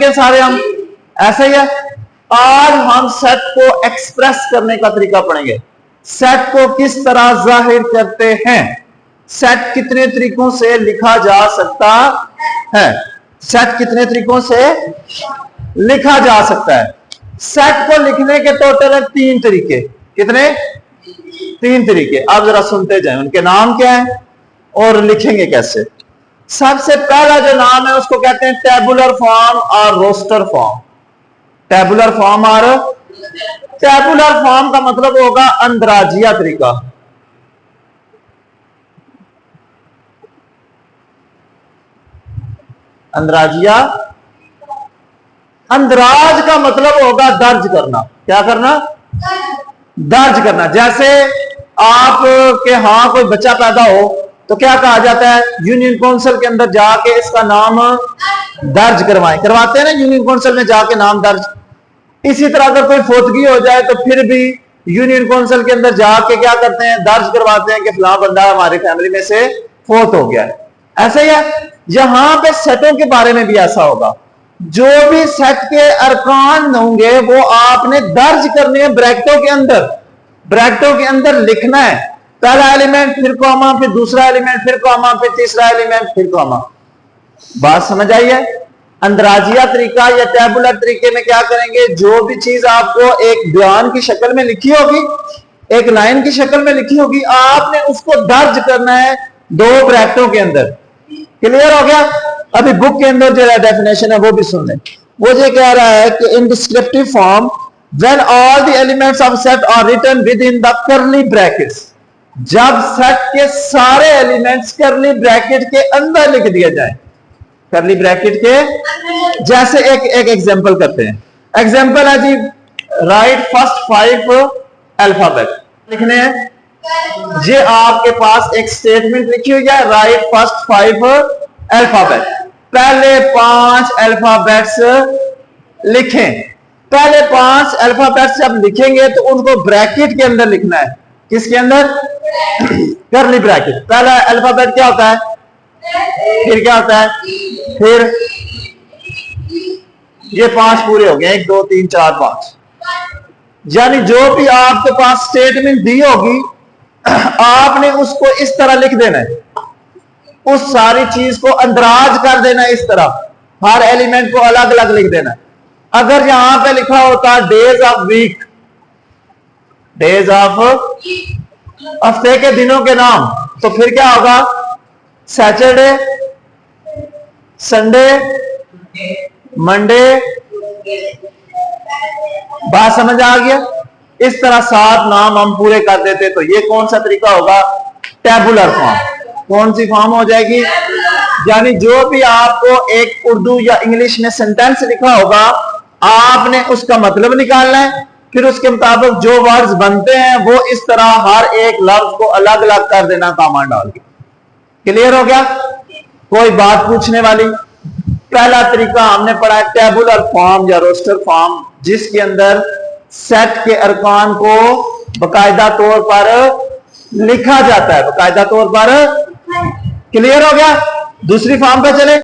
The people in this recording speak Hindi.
के सारे हम? ऐसा ही है। आज हम सेट को एक्सप्रेस करने का तरीका पढ़ेंगे। सेट को किस तरह जाहिर करते हैं, सेट कितने तरीकों से लिखा जा सकता है, सेट कितने तरीकों से लिखा जा सकता है। सेट को लिखने के टोटल है 3 तरीके। कितने? 3 तरीके। आप जरा सुनते जाएं, उनके नाम क्या है और लिखेंगे कैसे। सबसे पहला जो नाम है उसको कहते हैं टेबुलर फॉर्म और रोस्टर फॉर्म। टेबुलर फॉर्म और टेबुलर फॉर्म का मतलब होगा अंदराजिया तरीका। अंदराजिया, अंदराज का मतलब होगा दर्ज करना। क्या करना? दर्ज करना। जैसे आप के यहां कोई बच्चा पैदा हो तो क्या कहा जाता है? यूनियन काउंसिल के अंदर जाके इसका नाम दर्ज करवाएं। करवाते हैं ना यूनियन काउंसिल में जाके नाम दर्ज। इसी तरह अगर कोई फोतगी हो जाए तो फिर भी यूनियन काउंसिल के अंदर जाके क्या करते हैं? दर्ज करवाते हैं कि फलां बंदा हमारी फैमिली में से फोत हो गया है। ऐसे ही है, यहां पे सेटों के बारे में भी ऐसा होगा। जो भी सेट के अरकान होंगे वो आपने दर्ज करने हैं ब्रैकेटों के अंदर। ब्रैकेटों के अंदर लिखना है। पहला एलिमेंट, फिर कॉमा, फिर दूसरा एलिमेंट, फिर कॉमा, फिर तीसरा एलिमेंट, फिर कॉमा। बात समझ आई है? अंदराजिया तरीका या टेबुलर तरीके में क्या करेंगे? जो भी चीज आपको एक बयान की शक्ल में लिखी होगी, एक लाइन की शक्ल में लिखी होगी, आपने उसको दर्ज करना है 2 ब्रैकेटों के अंदर। क्लियर हो गया? अभी बुक के अंदर जो डेफिनेशन है वो भी सुन लें। वो ये कह रहा है कि in descriptive form when all the elements of set are written within the curly brackets, जब सेट के सारे एलिमेंट्स करली ब्रैकेट के अंदर लिख दिए जाए। करली ब्रैकेट के, जैसे एक एग्जांपल करते हैं। एग्जांपल है जी, राइट फर्स्ट 5 अल्फाबेट लिखने हैं। ये आपके पास एक स्टेटमेंट लिखी हुई है, राइट फर्स्ट 5 अल्फाबेट। पहले 5 अल्फाबेट्स लिखें। पहले 5 अल्फाबेट्स जब लिखेंगे तो उनको ब्रैकेट के अंदर लिखना है। किसके अंदर? करली ब्रैकेट। पहला अल्फाबेट क्या होता है? फिर क्या होता है? फिर ये 5 पूरे हो गए, 1 2 3 4 5। यानी जो भी आपके पास स्टेटमेंट दी होगी आपने उसको इस तरह लिख देना है। उस सारी चीज को अंदराज कर देना है इस तरह, हर एलिमेंट को अलग अलग लिख देना। अगर यहां पे लिखा होता days of week, days of हफ्ते के दिनों के नाम, तो फिर क्या होगा? Saturday, Sunday, Monday. बात समझ आ गया? इस तरह 7 नाम हम पूरे कर देते तो ये कौन सा तरीका होगा? Tabular form. कौन सी फॉर्म हो जाएगी? यानी जो भी आपको एक उर्दू या इंग्लिश में सेंटेंस लिखा होगा आपने उसका मतलब निकालना है, फिर उसके मुताबिक जो वर्ड्स बनते हैं वो इस तरह हर एक लफ्ज को अलग अलग कर देना कामा डाल के। क्लियर हो गया? कोई बात पूछने वाली? पहला तरीका हमने पढ़ा है टेबुलर फॉर्म या रोस्टर फॉर्म, जिसके अंदर सेट के अरकान को बाकायदा तौर पर लिखा जाता है, बाकायदा तौर पर। क्लियर हो गया? दूसरी फॉर्म पे चले।